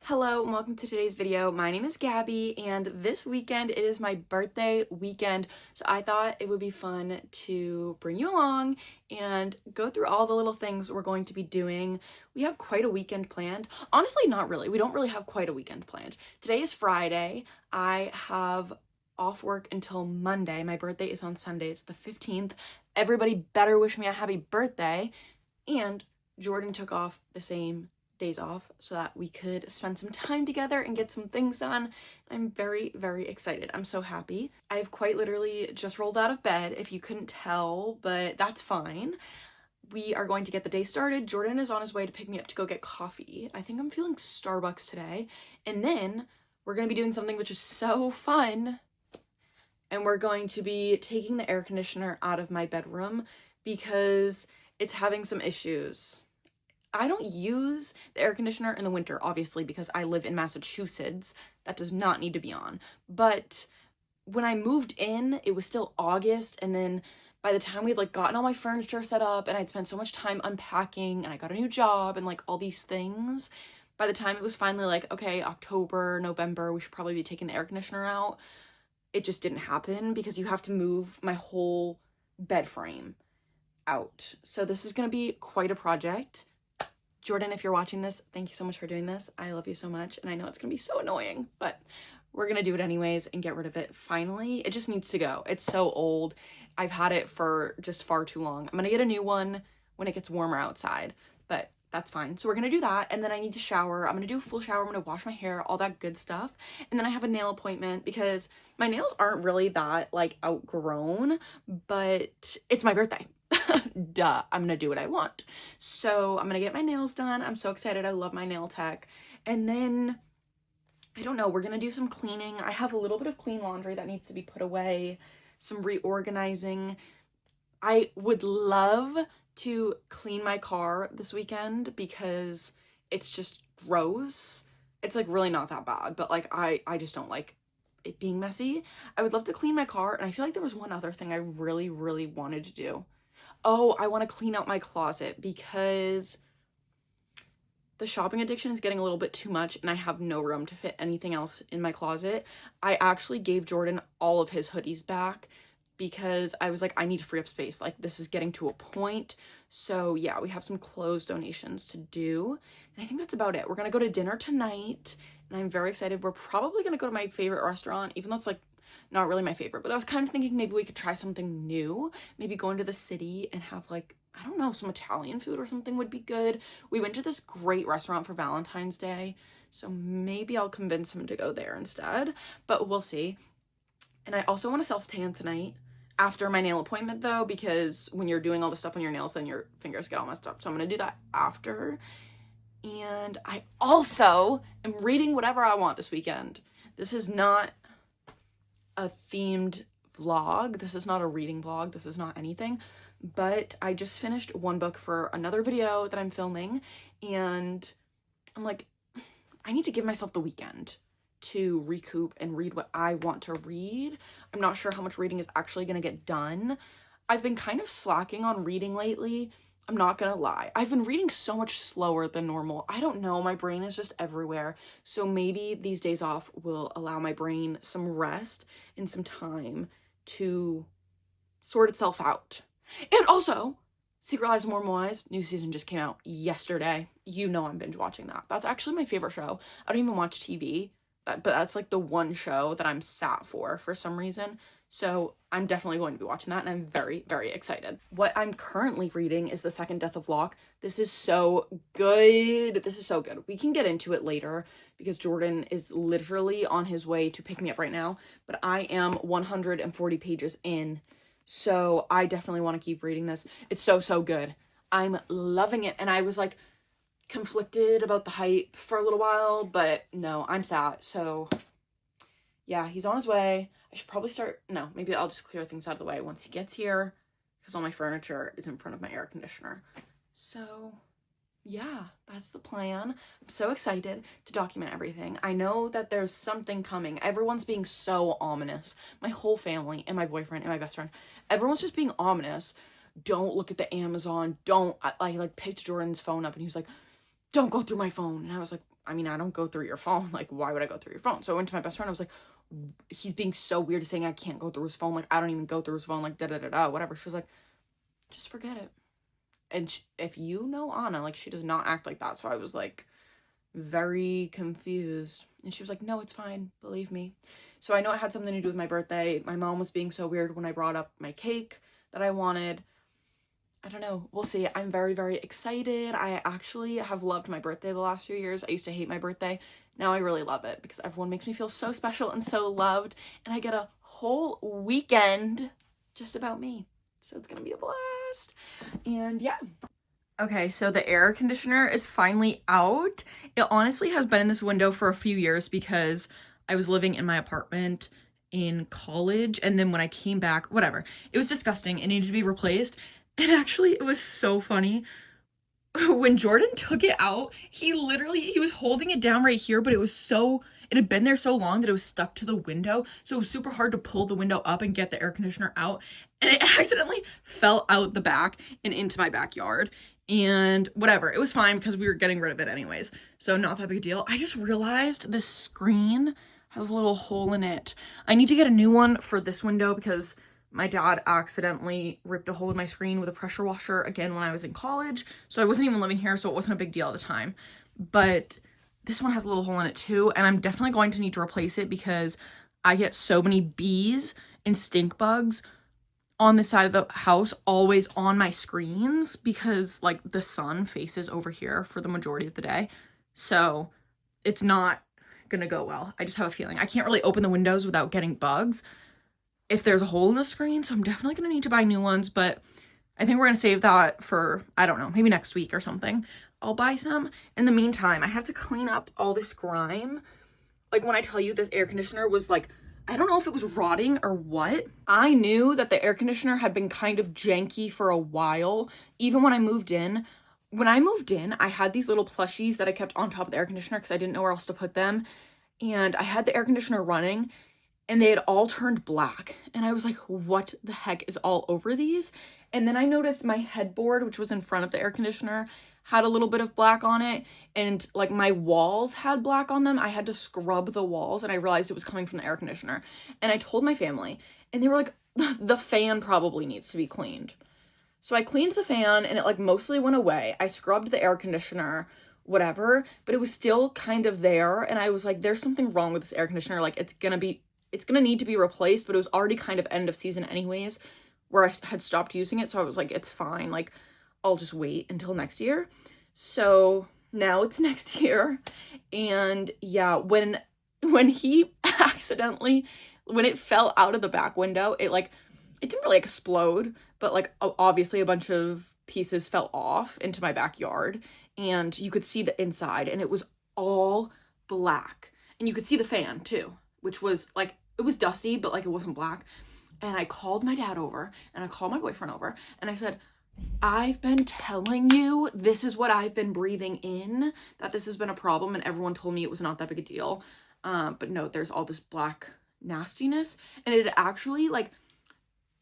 Hello and welcome to today's video. My name is Gabby and this weekend it is my birthday weekend, so I thought it would be fun to bring you along and go through all the little things we're going to be doing. We have quite a weekend planned. Honestly, not really. We don't really have quite a weekend planned. Today is Friday. I have off work until Monday. My birthday is on Sunday. It's the 15th. Everybody better wish me a happy birthday. And Jordan took off the same days off so that we could spend some time together and get some things done. I'm very, very excited. I'm so happy. I've quite literally just rolled out of bed, if you couldn't tell, but that's fine. We are going to get the day started. Jordan is on his way to pick me up to go get coffee. I think I'm feeling Starbucks today. And then we're going to be doing something which is so fun. And we're going to be taking the air conditioner out of my bedroom because it's having some issues. I don't use the air conditioner in the winter, obviously, because I live in Massachusetts. That does not need to be on. But when I moved in, it was still August, and then by the time we had gotten all my furniture set up and I'd spent so much time unpacking and I got a new job and all these things, by the time it was finally okay, October, November, we should probably be taking the air conditioner out, it just didn't happen because you have to move my whole bed frame out. So this is going to be quite a project. Jordan, if you're watching this, thank you so much for doing this. I love you so much, and I know it's gonna be so annoying, but we're gonna do it anyways and get rid of it finally. It just needs to go. It's so old. I've had it for just far too long. I'm gonna get a new one when it gets warmer outside, but that's fine. So we're gonna do that, and then I need to shower. I'm gonna do a full shower. I'm gonna wash my hair, all that good stuff, and then I have a nail appointment because my nails aren't really that outgrown, but it's my birthday. Duh, I'm gonna do what I want. So I'm gonna get my nails done. I'm so excited. I love my nail tech. And then, I don't know, we're gonna do some cleaning. I have a little bit of clean laundry that needs to be put away, some reorganizing. I would love to clean my car this weekend because it's just gross. It's really not that bad, but I just don't like it being messy. I would love to clean my car, and I feel like there was one other thing I really, really wanted to do. Oh, I want to clean out my closet because the shopping addiction is getting a little bit too much and I have no room to fit anything else in my closet. I actually gave Jordan all of his hoodies back because I was I need to free up space. This is getting to a point. So yeah, we have some clothes donations to do. And I think that's about it. We're going to go to dinner tonight and I'm very excited. We're probably going to go to my favorite restaurant, even though it's not really my favorite, but I was kind of thinking maybe we could try something new. Maybe go into the city and have I don't know, some Italian food or something would be good. We went to this great restaurant for Valentine's Day, so maybe I'll convince him to go there instead, but we'll see. And I also want to self-tan tonight after my nail appointment though, because when you're doing all the stuff on your nails, then your fingers get all messed up. So I'm going to do that after. And I also am reading whatever I want this weekend. This is not a themed vlog. This is not a reading vlog. This is not anything, but I just finished one book for another video that I'm filming, and I'm I need to give myself the weekend to recoup and read what I want to read. I'm not sure how much reading is actually going to get done. I've been kind of slacking on reading lately. I'm not gonna lie. I've been reading so much slower than normal. I don't know, my brain is just everywhere. So maybe these days off will allow my brain some rest and some time to sort itself out. And also, Secret Lives of Mormon Wives, new season just came out yesterday. You know I'm binge watching that. That's actually my favorite show. I don't even watch TV, but that's the one show that I'm sat for some reason. So I'm definitely going to be watching that, and I'm very, very excited. What I'm currently reading is The Second Death of Locke. This is so good. This is so good. We can get into it later because Jordan is literally on his way to pick me up right now, but I am 140 pages in, so I definitely want to keep reading this. It's so, so good. I'm loving it, and I was conflicted about the hype for a little while, but no, I'm sat, so yeah, he's on his way. I should probably no, maybe I'll just clear things out of the way once he gets here because all my furniture is in front of my air conditioner. So yeah, that's the plan. I'm so excited to document everything. I know that there's something coming. Everyone's being so ominous. My whole family and my boyfriend and my best friend, everyone's just being ominous. Don't look at the Amazon. Don't, I picked Jordan's phone up and he was don't go through my phone. And I was I mean, I don't go through your phone. Like, why would I go through your phone? So I went to my best friend. I was like, he's being so weird saying I can't go through his phone. Like, I don't even go through his phone. Like, da-da-da-da, whatever. She was like, just forget it. And if you know Anna, like, she does not act like that. So I was like very confused. And she was like, no, it's fine. Believe me. So I know it had something to do with my birthday. My mom was being so weird when I brought up my cake that I wanted. I don't know. We'll see. I'm very, very excited. I actually have loved my birthday the last few years. I used to hate my birthday. Now I really love it because everyone makes me feel so special and so loved. And I get a whole weekend just about me. So it's going to be a blast. And yeah. Okay, so the air conditioner is finally out. It honestly has been in this window for a few years because I was living in my apartment in college, and then when I came back, whatever, it was disgusting. It needed to be replaced. And actually, it was so funny. When Jordan took it out, he was holding it down right here, but it had been there so long that it was stuck to the window. So it was super hard to pull the window up and get the air conditioner out. And it accidentally fell out the back and into my backyard. And whatever, it was fine because we were getting rid of it anyways. So not that big a deal. I just realized this screen has a little hole in it. I need to get a new one for this window because my dad accidentally ripped a hole in my screen with a pressure washer again when I was in college. So I wasn't even living here, so it wasn't a big deal at the time. But this one has a little hole in it too, and I'm definitely going to need to replace it because I get so many bees and stink bugs on the side of the house, always on my screens, because like the sun faces over here for the majority of the day. So it's not gonna go well. I just have a feeling. I can't really open the windows without getting bugs if there's a hole in the screen, so I'm definitely gonna need to buy new ones, but I think we're gonna save that for, I don't know, maybe next week or something. I'll buy some. In the meantime, I have to clean up all this grime. Like when I tell you this air conditioner was like, I don't know if it was rotting or what. I knew that the air conditioner had been kind of janky for a while, even when I moved in. When I moved in, I had these little plushies that I kept on top of the air conditioner because I didn't know where else to put them. And I had the air conditioner running and they had all turned black. And I was like, what the heck is all over these? And then I noticed my headboard, which was in front of the air conditioner, had a little bit of black on it, and like my walls had black on them. I had to scrub the walls, and I realized it was coming from the air conditioner. And I told my family, and they were like, the fan probably needs to be cleaned. So I cleaned the fan, and it like mostly went away. I scrubbed the air conditioner, whatever, but it was still kind of there, and I was like, there's something wrong with this air conditioner. Like it's gonna need to be replaced, but it was already kind of end of season anyways, where I had stopped using it. So I was like, it's fine. Like I'll just wait until next year. So now it's next year. And yeah, when he accidentally, when it fell out of the back window, it didn't really explode, but like obviously a bunch of pieces fell off into my backyard, and you could see the inside, and it was all black. And you could see the fan too, which was like, it was dusty, but like it wasn't black. And I called my dad over, and I called my boyfriend over, and I said, I've been telling you, this is what I've been breathing in, that this has been a problem, and everyone told me it was not that big a deal. But no, there's all this black nastiness, and it actually like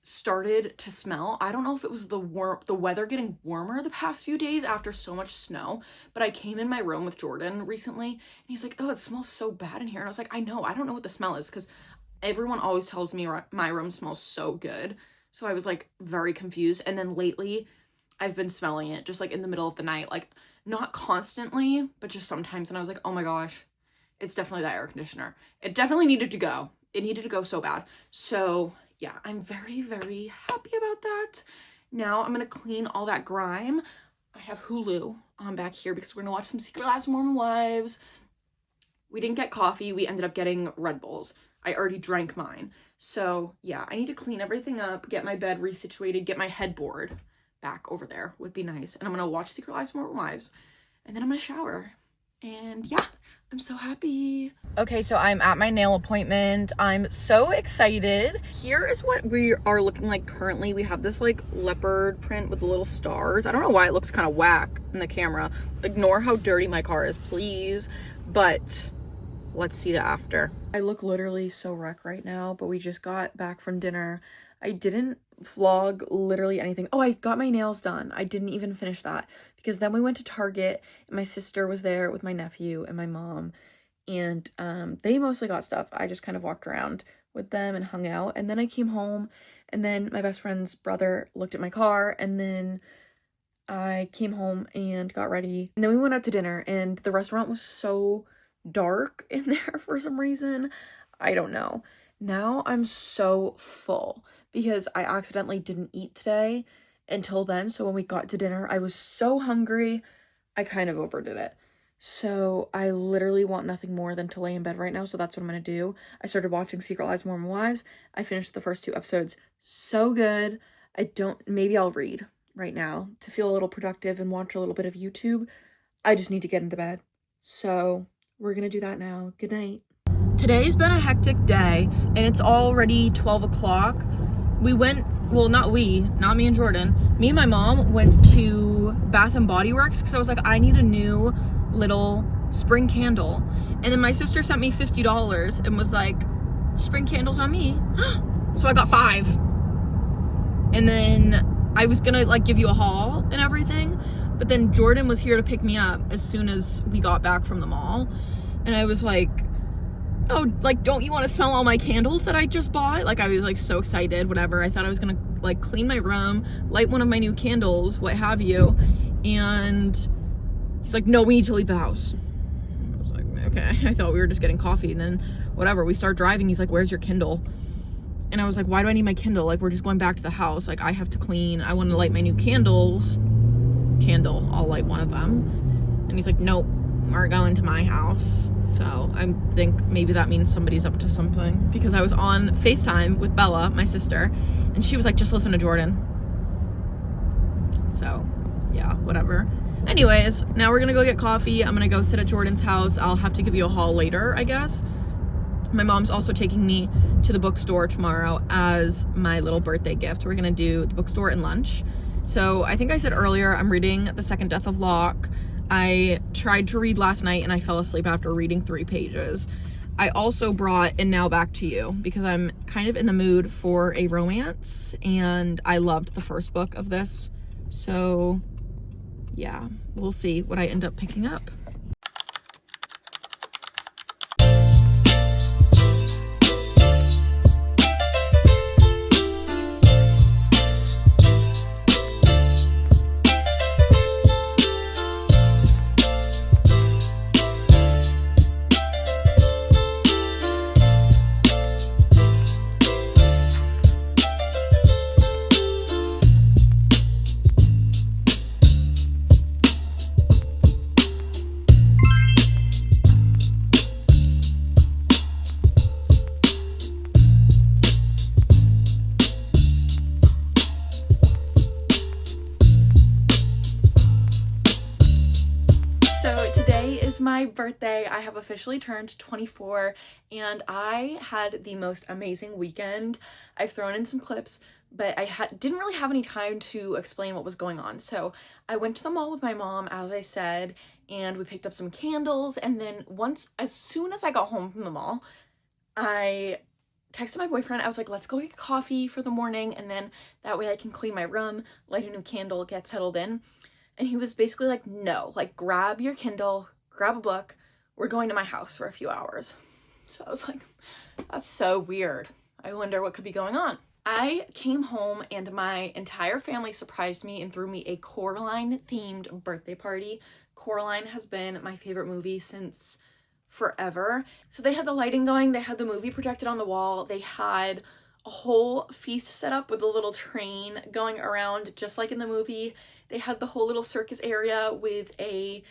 started to smell. I don't know if it was the weather getting warmer the past few days after so much snow, but I came in my room with Jordan recently, and he's like, oh, it smells so bad in here. And I was like, I know, I don't know what the smell is, because everyone always tells me my room smells so good. So I was like very confused. And then lately I've been smelling it just like in the middle of the night, like not constantly, but just sometimes. And I was like, oh my gosh, it's definitely that air conditioner. It definitely needed to go. It needed to go so bad. So yeah, I'm very, very happy about that. Now I'm going to clean all that grime. I have Hulu on back here because we're going to watch some Secret Lives of Mormon Wives. We didn't get coffee. We ended up getting Red Bulls. I already drank mine. So yeah, I need to clean everything up, get my bed resituated, get my headboard back over there would be nice. And I'm going to watch Secret Lives of Mormon Wives. And then I'm going to shower. And yeah, I'm so happy. Okay, so I'm at my nail appointment. I'm so excited. Here is what we are looking like currently. We have this like leopard print with the little stars. I don't know why it looks kind of whack in the camera. Ignore how dirty my car is, please. But let's see the after. I look literally so wrecked right now, but we just got back from dinner. I didn't vlog literally anything. Oh, I got my nails done. I didn't even finish that because then we went to Target and my sister was there with my nephew and my mom, and they mostly got stuff. I just kind of walked around with them and hung out, and then I came home, and then my best friend's brother looked at my car, and then I came home and got ready, and then we went out to dinner, and the restaurant was so dark in there for some reason. I don't know. Now I'm so full because I accidentally didn't eat today until then. So when we got to dinner, I was so hungry, I kind of overdid it. So I literally want nothing more than to lay in bed right now. So that's what I'm going to do. I started watching Secret Lives of Mormon Wives. I finished the first 2 episodes. So good. Maybe I'll read right now to feel a little productive and watch a little bit of YouTube. I just need to get into bed. So we're going to do that now. Good night. Today's been a hectic day and it's already 12 o'clock. We went, well, not me and Jordan. Me and my mom went to Bath and Body Works because I was like, I need a new little spring candle. And then my sister sent me $50 and was like, spring candles on me. So I got 5. And then I was gonna like give you a haul and everything, but then Jordan was here to pick me up as soon as we got back from the mall. And I was like, oh, like, don't you want to smell all my candles that I just bought? Like, I was like so excited, whatever. I thought I was gonna like clean my room, light one of my new candles, what have you. And he's like, no, we need to leave the house. I was like, okay. I thought we were just getting coffee. And then whatever, we start driving. He's like, where's your Kindle? And I was like, why do I need my Kindle? Like, we're just going back to the house. Like, I have to clean. I want to light my new candles. I'll light one of them. And he's like, nope, we're going to my house. So I think maybe that means somebody's up to something, because I was on FaceTime with Bella, my sister, and she was like, just listen to Jordan. So yeah, whatever. Anyways, now we're gonna go get coffee. I'm gonna go sit at Jordan's house. I'll have to give you a haul later, I guess. My mom's also taking me to the bookstore tomorrow as my little birthday gift. We're gonna do the bookstore and lunch. So I think I said earlier, I'm reading The Second Death of Locke. I tried to read last night and I fell asleep after reading 3 pages. I also brought And Now Back to You because I'm kind of in the mood for a romance and I loved the first book of this. So yeah, we'll see what I end up picking up. My birthday. I have officially turned 24 and I had the most amazing weekend. I've thrown in some clips, but I didn't really have any time to explain what was going on. So I went to the mall with my mom, as I said, and we picked up some candles, and then as soon as I got home from the mall, I texted my boyfriend. I was like, let's go get coffee for the morning, and then that way I can clean my room, light a new candle, get settled in. And he was basically like, no, like, grab your Kindle, grab a book, we're going to my house for a few hours. So I was like, that's so weird. I wonder what could be going on. I came home and my entire family surprised me and threw me a Coraline themed birthday party. Coraline has been my favorite movie since forever. So they had the lighting going, they had the movie projected on the wall, they had a whole feast set up with a little train going around just like in the movie. They had the whole little circus area with a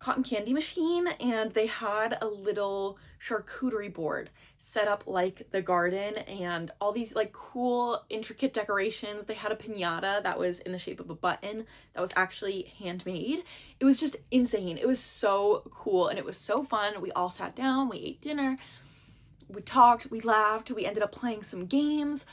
cotton candy machine, and they had a little charcuterie board set up like the garden, and all these like cool intricate decorations. They had a piñata that was in the shape of a button that was actually handmade. It was just insane. It was so cool and it was so fun. We all sat down, we ate dinner, we talked, we laughed, we ended up playing some games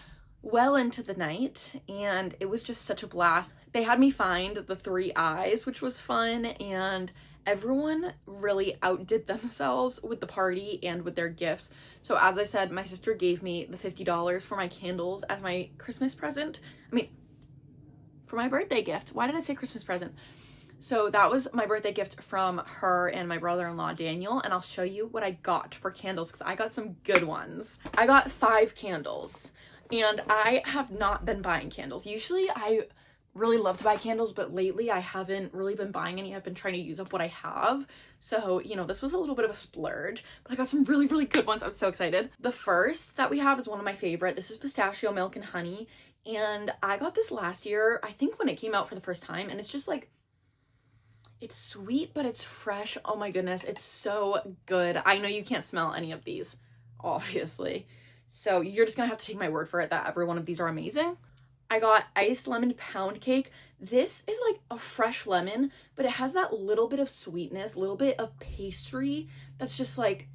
well into the night, and it was just such a blast. They had me find the 3 eyes, which was fun, and everyone really outdid themselves with the party and with their gifts. So as I said, my sister gave me the $50 for my candles as my Christmas present. I mean, for my birthday gift. Why did I say Christmas present? So that was my birthday gift from her and my brother-in-law, Daniel, and I'll show you what I got for candles because I got some good ones. I got 5 candles, and I have not been buying candles. Usually I really love to buy candles, but lately I haven't really been buying any. I've been trying to use up what I have. So, you know, this was a little bit of a splurge, but I got some really, really good ones. I'm so excited. The first that we have is one of my favorite. This is pistachio milk and honey, and I got this last year, I think when it came out for the first time, and it's just like, it's sweet, but it's fresh. Oh my goodness, it's so good. I know you can't smell any of these, obviously. So you're just gonna have to take my word for it that every one of these are amazing. I got iced lemon pound cake. This is like a fresh lemon, but it has that little bit of sweetness, little bit of pastry that's just like,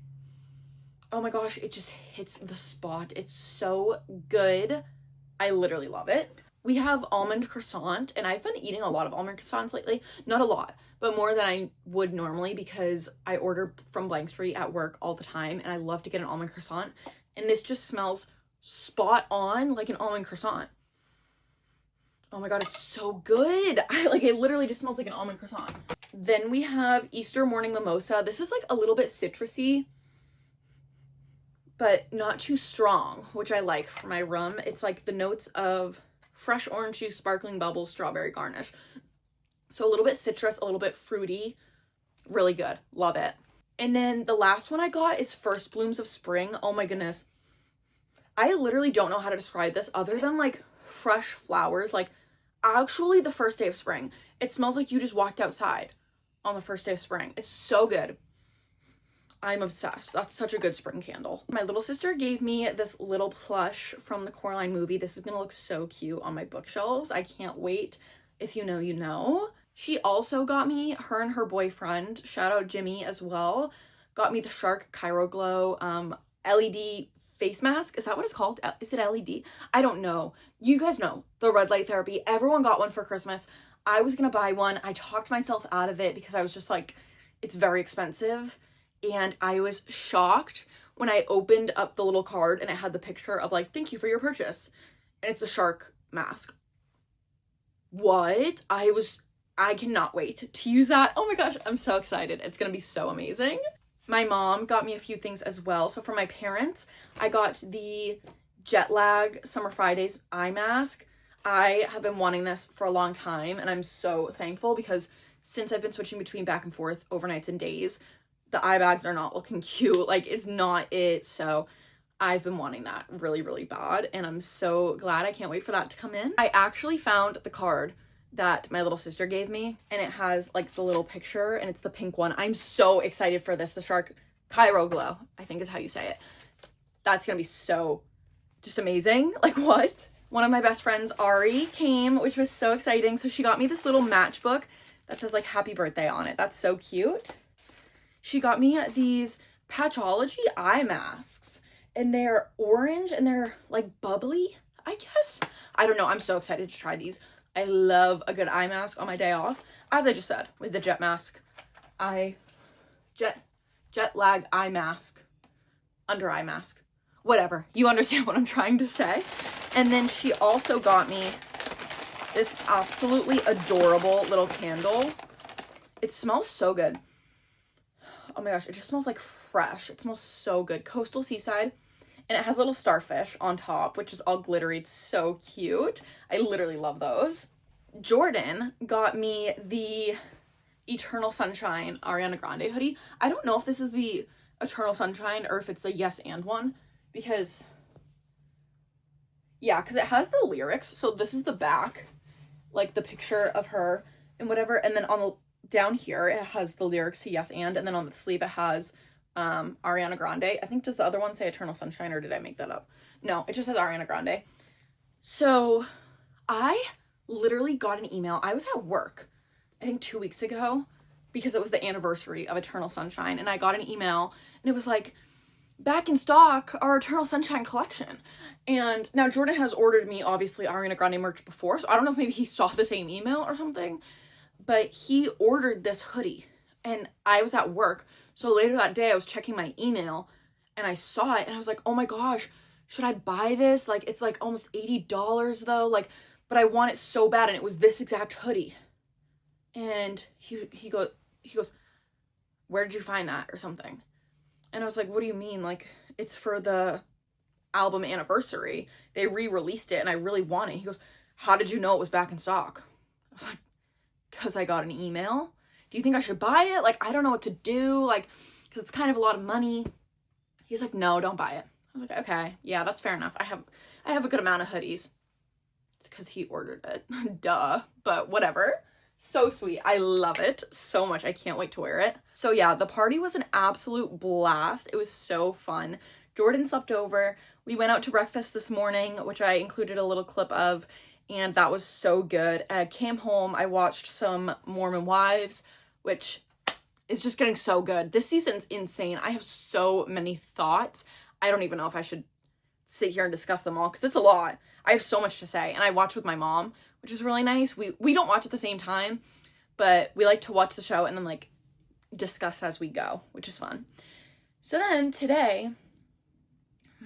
oh my gosh, it just hits the spot. It's so good. I literally love it. We have almond croissant, and I've been eating a lot of almond croissants lately. Not a lot, but more than I would normally because I order from Blank Street at work all the time, and I love to get an almond croissant. And this just smells spot on like an almond croissant. Oh my god, it's so good. It literally just smells like an almond croissant. Then we have Easter morning mimosa. This is like a little bit citrusy, but not too strong, which I like for my rum. It's like the notes of fresh orange juice, sparkling bubbles, strawberry garnish. So a little bit citrus, a little bit fruity. Really good. Love it. And then the last one I got is First Blooms of Spring. Oh my goodness. I literally don't know how to describe this other than like fresh flowers. Like actually the first day of spring. It smells like you just walked outside on the first day of spring. It's so good. I'm obsessed. That's such a good spring candle. My little sister gave me this little plush from the Coraline movie. This is gonna look so cute on my bookshelves. I can't wait. If you know, you know. She also got me, her and her boyfriend, shout out Jimmy as well, got me the Shark Cairo Glow LED face mask. Is that what it's called? Is it LED? I don't know. You guys know the red light therapy. Everyone got one for Christmas. I was gonna buy one. I talked myself out of it because I was just like, it's very expensive. And I was shocked when I opened up the little card and it had the picture of like, thank you for your purchase. And it's the shark mask. What? I cannot wait to use that. Oh my gosh, I'm so excited. It's gonna be so amazing. My mom got me a few things as well. So for my parents, I got the Jet Lag Summer Fridays eye mask. I have been wanting this for a long time, and I'm so thankful because since I've been switching between back and forth overnights and days, the eye bags are not looking cute. Like, it's not it. So I've been wanting that really, really bad, and I'm so glad. I can't wait for that to come in. I actually found the card that my little sister gave me, and it has like the little picture, and it's the pink one. I'm so excited for this. The Shark Cairo Glow, I think is how you say it. That's gonna be so just amazing. Like, what? One of my best friends, Ari, came, which was so exciting. So she got me this little matchbook that says like happy birthday on it. That's so cute. She got me these Patchology eye masks, and they're orange and they're like bubbly, I guess. I don't know. I'm so excited to try these. I love a good eye mask on my day off. As I just said, with the jet mask, jet lag eye mask, under eye mask, whatever. You understand what I'm trying to say. And then she also got me this absolutely adorable little candle. It smells so good. Oh my gosh, it just smells like fresh. It smells so good. Coastal Seaside. And it has a little starfish on top, which is all glittery. It's so cute. I literally love those. Jordan got me the Eternal Sunshine Ariana Grande hoodie. I don't know if this is the Eternal Sunshine or if it's a Yes and one, because yeah, because it has the lyrics. So this is the back, like the picture of her and whatever. And then on the down here, it has the lyrics to Yes and then on the sleeve it has Ariana Grande. I think, does the other one say Eternal Sunshine, or did I make that up? No, it just says Ariana Grande. So I literally got an email. I was at work, I think 2 weeks ago, because it was the anniversary of Eternal Sunshine, and I got an email and it was like, back in stock, our Eternal Sunshine collection. And now Jordan has ordered me obviously Ariana Grande merch before, so I don't know if maybe he saw the same email or something, but he ordered this hoodie and I was at work. So later that day I was checking my email and I saw it and I was like, oh my gosh, should I buy this? Like, it's like almost $80 though. Like, but I want it so bad, and it was this exact hoodie. And he goes, where did you find that or something? And I was like, what do you mean? Like, it's for the album anniversary. They re-released it and I really want it. He goes, how did you know it was back in stock? I was like, because I got an email. Do you think I should buy it? Like, I don't know what to do. Like, because it's kind of a lot of money. He's like, no, don't buy it. I was like, okay, yeah, that's fair enough. I have a good amount of hoodies. It's because he ordered it. Duh. But whatever. So sweet. I love it so much. I can't wait to wear it. So yeah, the party was an absolute blast. It was so fun. Jordan slept over. We went out to breakfast this morning, which I included a little clip of, and that was so good. I came home, I watched some Mormon Wives, which is just getting so good. This season's insane. I have so many thoughts. I don't even know if I should sit here and discuss them all because it's a lot. I have so much to say, and I watch with my mom, which is really nice. We don't watch at the same time, but we like to watch the show and then like discuss as we go, which is fun. So then today,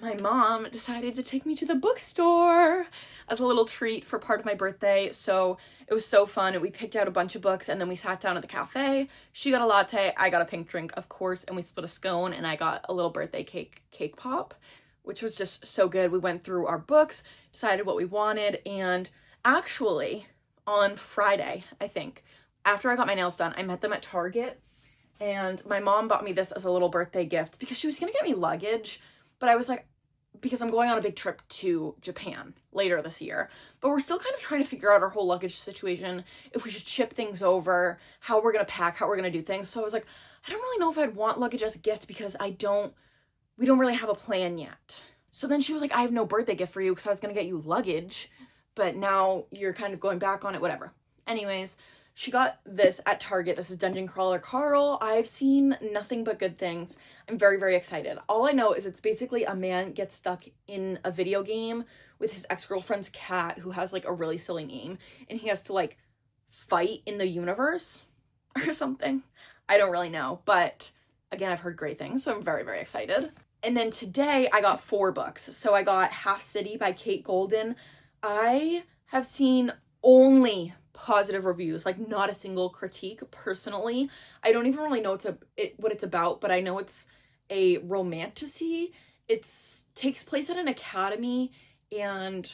my mom decided to take me to the bookstore as a little treat for part of my birthday. So it was so fun. We picked out a bunch of books and then we sat down at the cafe. She got a latte, I got a pink drink, of course, and we split a scone and I got a little birthday cake pop, which was just so good. We went through our books, decided what we wanted, and actually on Friday, I think, after I got my nails done, I met them at Target, and my mom bought me this as a little birthday gift because she was gonna get me luggage, but I was like, because I'm going on a big trip to Japan later this year, but we're still kind of trying to figure out our whole luggage situation, if we should ship things over, how we're gonna pack, how we're gonna do things. So I was like, I don't really know if I'd want luggage as a gift because we don't really have a plan yet. So then she was like, I have no birthday gift for you because I was gonna get you luggage, but now you're kind of going back on it, whatever. Anyways, she got this at Target. This is Dungeon Crawler Carl. I've seen nothing but good things. I'm very, very excited. All I know is it's basically a man gets stuck in a video game with his ex-girlfriend's cat who has like a really silly name, and he has to like fight in the universe or something. I don't really know, but again, I've heard great things, so I'm very, very excited. And then today I got 4 books. So I got Half City by Kate Golden. I have seen only positive reviews, like not a single critique personally. I don't even really know what it's about, but I know it's a romantasy. It takes place at an academy, and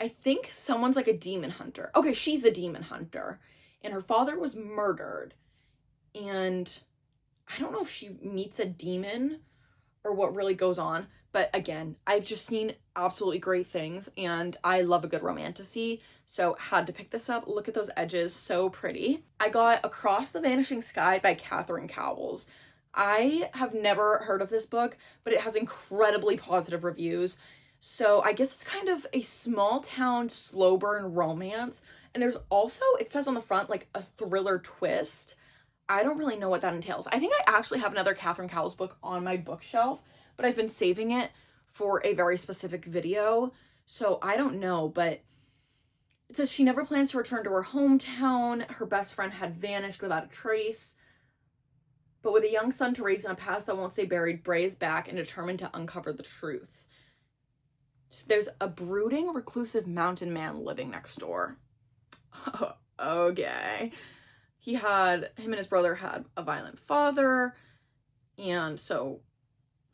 I think someone's like a demon hunter. Okay, she's a demon hunter, and her father was murdered, and I don't know if she meets a demon or what really goes on, but again, I've just seen absolutely great things, and I love a good romantasy, so had to pick this up. Look at those edges, so pretty. I got Across the Vanishing Sky by Catherine Cowles. I have never heard of this book, but it has incredibly positive reviews, so I guess it's kind of a small town slow burn romance, and there's also, it says on the front, like a thriller twist. I don't really know what that entails. I think I actually have another Catherine Cowles book on my bookshelf, but I've been saving it for a very specific video, so I don't know, but it says she never plans to return to her hometown. Her best friend had vanished without a trace, but with a young son to raise in a past that won't stay buried, Bray is back and determined to uncover the truth. There's a brooding, reclusive mountain man living next door. Okay. Him and his brother had a violent father, and so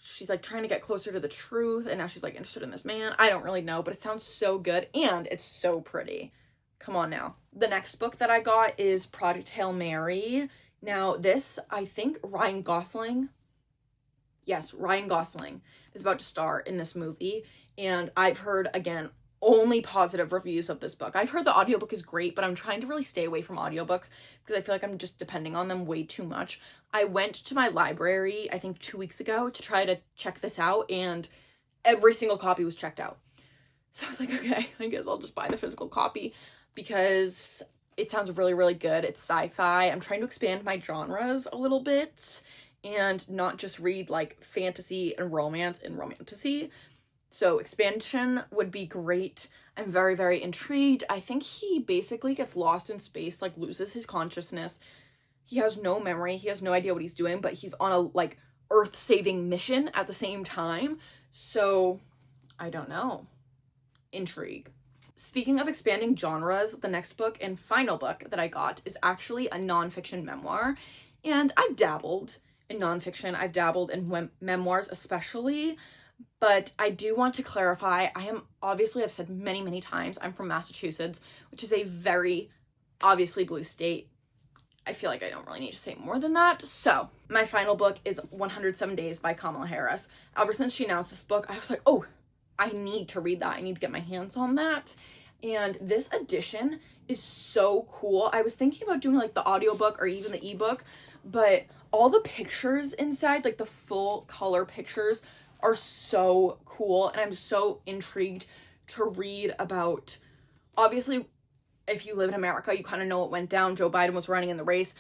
she's like trying to get closer to the truth, and now she's like interested in this man. I don't really know, but it sounds so good, and it's so pretty. Come on now. The next book that I got is Project Hail Mary. Now this, I think Ryan Gosling is about to star in this movie, and I've heard, again, only positive reviews of this book. I've heard the audiobook is great, but I'm trying to really stay away from audiobooks because I feel like I'm just depending on them way too much. I went to my library, I think 2 weeks ago, to try to check this out, and every single copy was checked out. So I was like, okay, I guess I'll just buy the physical copy because it sounds really, really good. It's sci-fi. I'm trying to expand my genres a little bit and not just read like fantasy and romance and romantasy. So expansion would be great. I'm very, very intrigued. I think he basically gets lost in space, like loses his consciousness. He has no memory. He has no idea what he's doing, but he's on a like earth-saving mission at the same time. So I don't know. Intrigue. Speaking of expanding genres, the next book and final book that I got is actually a nonfiction memoir. And I've dabbled in nonfiction, I've dabbled in memoirs especially, but I do want to clarify, I've said many, many times, I'm from Massachusetts, which is a very obviously blue state. I feel like I don't really need to say more than that. So my final book is 107 Days by Kamala Harris. Ever since she announced this book, I was like, oh, I need to read that. I need to get my hands on that. And this edition is so cool. I was thinking about doing like the audiobook or even the ebook, but all the pictures inside, like the full color pictures, are so cool. And I'm so intrigued to read about, obviously, if you live in America, you kind of know what went down. Joe Biden was running in the race.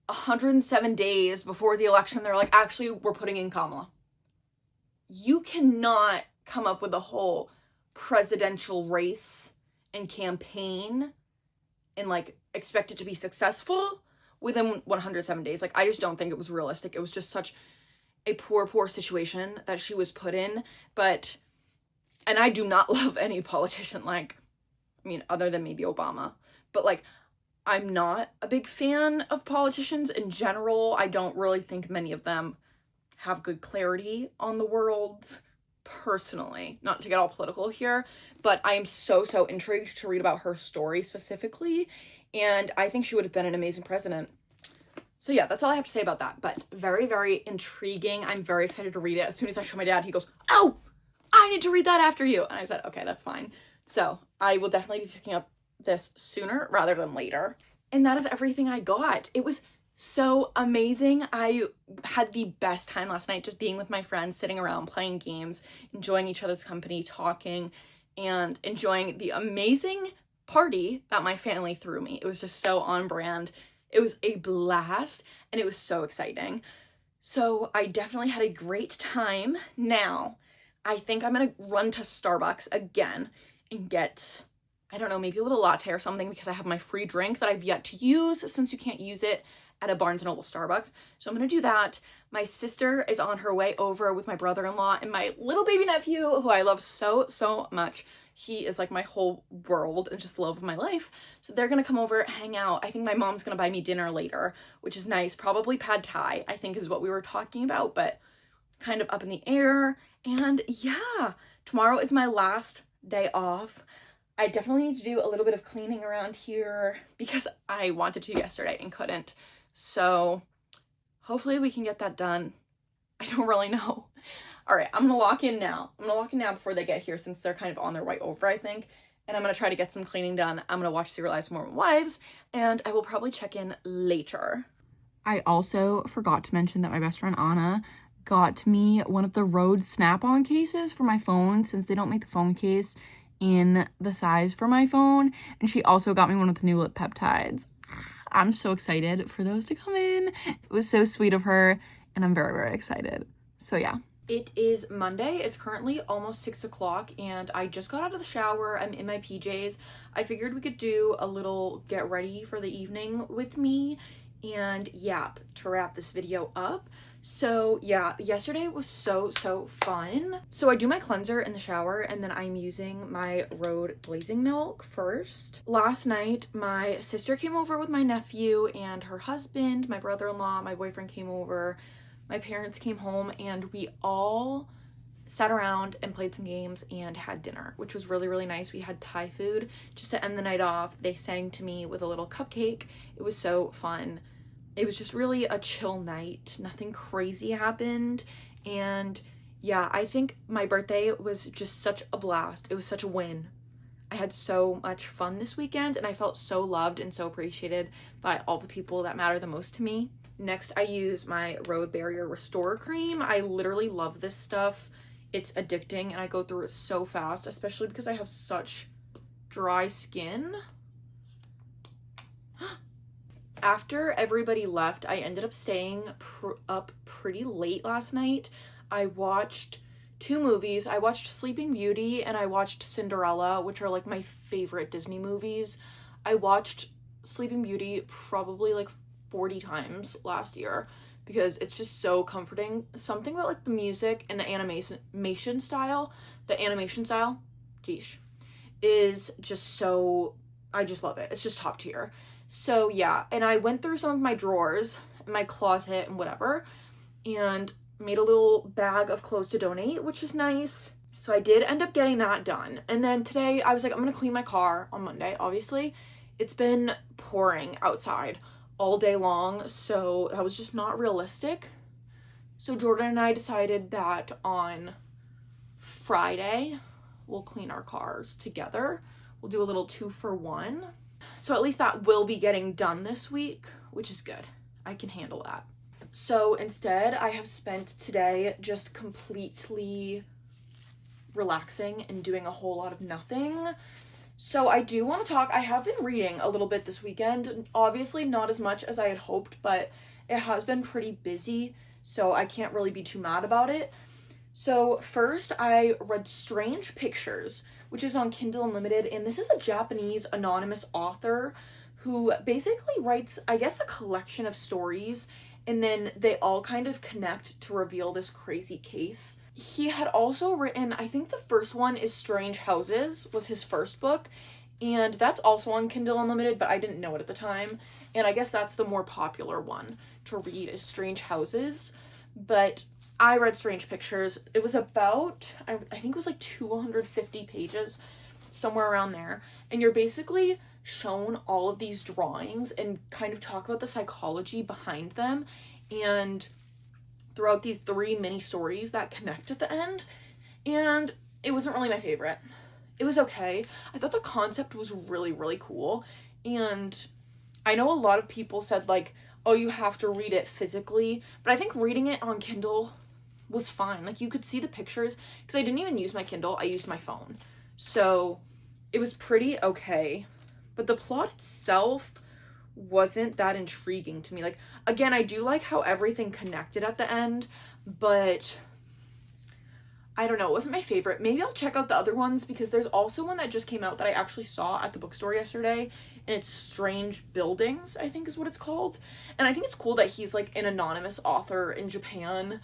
107 days before the election, they're like, actually, we're putting in Kamala. You cannot come up with a whole presidential race and campaign and like expect it to be successful within 107 days. Like, I just don't think it was realistic. It was just such a poor situation that she was put in. And I do not love any politician, like, I mean, other than maybe Obama, but like, I'm not a big fan of politicians in general. I don't really think many of them have good clarity on the world, personally. Not to get all political here, but I am so intrigued to read about her story specifically, and I think she would have been an amazing president. So yeah, that's all I have to say about that, but very, very intriguing. I'm very excited to read it. As soon as I show my dad, he goes, oh, I need to read that after you. And I said, okay, that's fine. So I will definitely be picking up this sooner rather than later. And that is everything I got. It was so amazing. I had the best time last night just being with my friends, sitting around, playing games, enjoying each other's company, talking, and enjoying the amazing party that my family threw me. It was just so on brand. It was a blast, and it was so exciting. So I definitely had a great time. Now, I think I'm gonna run to Starbucks again and get, I don't know, maybe a little latte or something, because I have my free drink that I've yet to use since you can't use it at a Barnes & Noble Starbucks. So I'm gonna do that. My sister is on her way over with my brother-in-law and my little baby nephew, who I love so much. He is like my whole world and just the love of my life. So they're gonna come over, hang out. I think my mom's gonna buy me dinner later, which is nice. Probably pad thai, I think is what we were talking about, but kind of up in the air. And yeah, tomorrow is my last day off. I definitely need to do a little bit of cleaning around here because I wanted to yesterday and couldn't. So hopefully we can get that done. I don't really know. All right, I'm gonna walk in now. I'm gonna walk in now before they get here, since they're kind of on their way over, I think. And I'm gonna try to get some cleaning done. I'm gonna watch Serial Lives of Mormon Wives, and I will probably check in later. I also forgot to mention that my best friend Anna got me one of the Rode Snap-on cases for my phone, since they don't make the phone case in the size for my phone. And she also got me one of the new lip peptides. I'm so excited for those to come in. It was so sweet of her, and I'm very excited. So yeah. It is Monday. It's currently almost 6 o'clock, and I just got out of the shower. I'm in my PJs. I figured we could do a little get ready for the evening with me and yap to wrap this video up. So yeah, yesterday was so fun. So I do my cleanser in the shower, and then I'm using my Rode Blazing Milk first. Last night, my sister came over with my nephew and her husband, my brother-in-law, my boyfriend came over, my parents came home, and we all sat around and played some games and had dinner, which was really nice. We had Thai food just to end the night off. They sang to me with a little cupcake. It was so fun. It was just really a chill night. Nothing crazy happened. And yeah, I think my birthday was just such a blast. It was such a win. I had so much fun this weekend, and I felt so loved and so appreciated by all the people that matter the most to me. Next, I use my Rhode Barrier Restore Cream. I literally love this stuff. It's addicting, and I go through it so fast, especially because I have such dry skin. After everybody left, I ended up staying up pretty late last night. I watched 2 movies. I watched Sleeping Beauty and I watched Cinderella, which are like my favorite Disney movies. I watched Sleeping Beauty probably like 40 times last year because it's just so comforting. Something about like the music and the animation style, geesh, is just so, I just love it. It's just top tier. So yeah, and I went through some of my drawers, my closet and whatever, and made a little bag of clothes to donate, which is nice. So I did end up getting that done. And then today I was like, I'm gonna clean my car on Monday, obviously. It's been pouring outside all day long, so that was just not realistic. So Jordan and I decided that on Friday, we'll clean our cars together. We'll do a little 2-for-1. So at least that will be getting done this week, which is good. I can handle that. So instead, I have spent today just completely relaxing and doing a whole lot of nothing. So I do want to talk. I have been reading a little bit this weekend. Obviously not as much as I had hoped, but it has been pretty busy, so I can't really be too mad about it. So first, I read Strange Pictures, which is on Kindle Unlimited, and this is a Japanese anonymous author who basically writes, I guess, a collection of stories, and then they all kind of connect to reveal this crazy case. He had also written, I think the first one is Strange Houses, was his first book, and that's also on Kindle Unlimited, but I didn't know it at the time, and I guess that's the more popular one to read is Strange Houses. But I read Strange Pictures. It was about, I think it was like 250 pages, somewhere around there. And you're basically shown all of these drawings and kind of talk about the psychology behind them. And throughout these 3 mini stories that connect at the end. And it wasn't really my favorite. It was okay. I thought the concept was really, really cool. And I know a lot of people said like, oh, you have to read it physically. But I think reading it on Kindle was fine. Like, you could see the pictures, because I didn't even use my Kindle, I used my phone. So it was pretty okay. But the plot itself wasn't that intriguing to me. Like, again, I do like how everything connected at the end, but I don't know, it wasn't my favorite. Maybe I'll check out the other ones, because there's also one that just came out that I actually saw at the bookstore yesterday, and it's Strange Buildings, I think is what it's called. And I think it's cool that he's like an anonymous author in Japan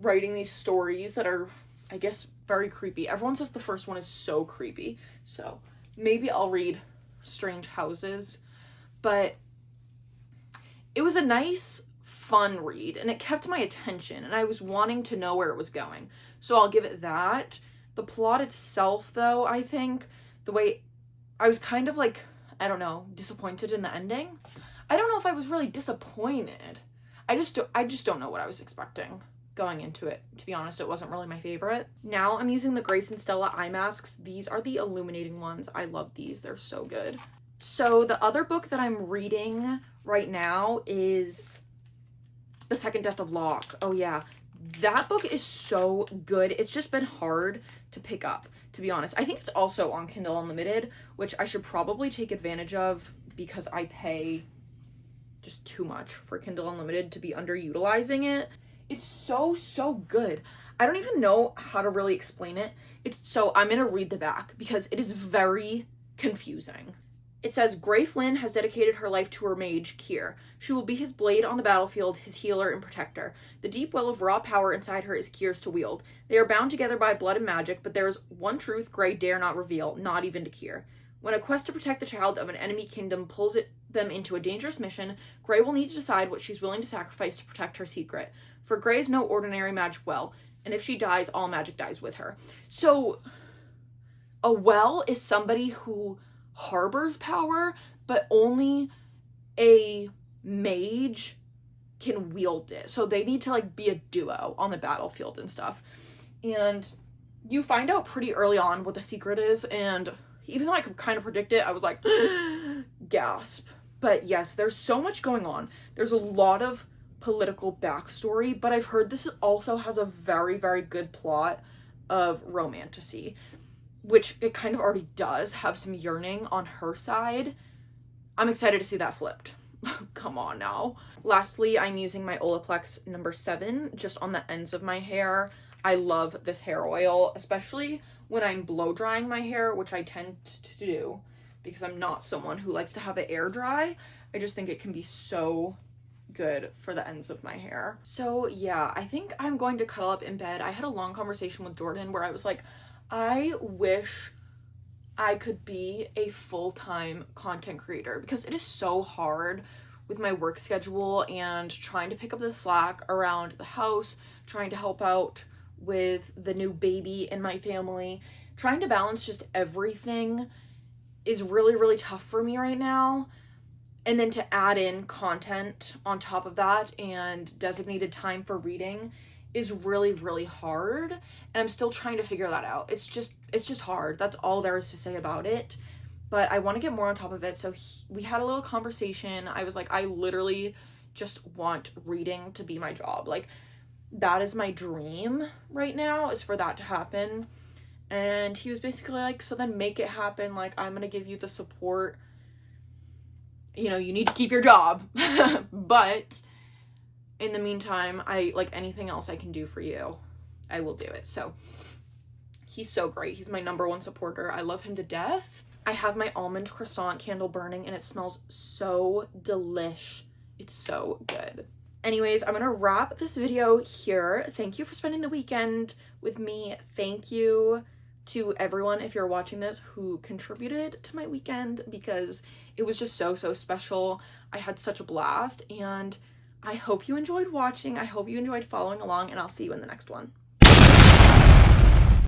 writing these stories that are, I guess, very creepy. Everyone says the first one is so creepy, so maybe I'll read Strange Houses. But it was a nice, fun read, and it kept my attention, and I was wanting to know where it was going, so I'll give it that. The plot itself, though, I think, the way I was kind of like, I don't know, disappointed in the ending. I don't know if I was really disappointed. I just don't know what I was expecting going into it. To be honest, it wasn't really my favorite. Now I'm using the Grace and Stella eye masks. These are the illuminating ones. I love these. They're so good. So the other book that I'm reading right now is The Second Death of Locke. Oh yeah, that book is so good. It's just been hard to pick up, to be honest. I think it's also on Kindle Unlimited, which I should probably take advantage of, because I pay just too much for Kindle Unlimited to be underutilizing it. It's so good. I don't even know how to really explain it. So I'm gonna read the back, because it is very confusing. It says, Gray Flynn has dedicated her life to her mage, Kier. She will be his blade on the battlefield, his healer and protector. The deep well of raw power inside her is Kier's to wield. They are bound together by blood and magic, but there is one truth Gray dare not reveal, not even to Kier. When a quest to protect the child of an enemy kingdom pulls them into a dangerous mission, Gray will need to decide what she's willing to sacrifice to protect her secret. For Gray is no ordinary magic well, and if she dies, all magic dies with her. So, a well is somebody who harbors power, but only a mage can wield it. So they need to like be a duo on the battlefield and stuff. And you find out pretty early on what the secret is, and even though I could kind of predict it, I was like, gasp. But yes, there's so much going on. There's a lot of political backstory, but I've heard this also has a very, very good plot of romantasy, which it kind of already does have some yearning on her side. I'm excited to see that flipped. Come on now. Lastly, I'm using my Olaplex number 7 just on the ends of my hair. I love this hair oil, especially when I'm blow drying my hair, which I tend to do because I'm not someone who likes to have it air dry. I just think it can be so good for the ends of my hair. So yeah, I think I'm going to cuddle up in bed. I had a long conversation with Jordan where I was like, I wish I could be a full-time content creator, because it is so hard with my work schedule and trying to pick up the slack around the house, trying to help out with the new baby in my family. Trying to balance just everything is really, really tough for me right now. And then to add in content on top of that and designated time for reading is really, really hard. And I'm still trying to figure that out. It's just hard. That's all there is to say about it. But I want to get more on top of it. So we had a little conversation. I was like, I literally just want reading to be my job. Like, that is my dream right now, is for that to happen. And he was basically like, so then make it happen. Like, I'm gonna give you the support. You know, you need to keep your job. But in the meantime, like, anything else I can do for you, I will do it. So he's so great. He's my #1 supporter. I love him to death. I have my almond croissant candle burning, and it smells so delish. It's so good. Anyways, I'm gonna wrap this video here. Thank you for spending the weekend with me. Thank you to everyone, if you're watching this, who contributed to my weekend, because it was just so, so special. I had such a blast, and I hope you enjoyed watching. I hope you enjoyed following along, and I'll see you in the next one.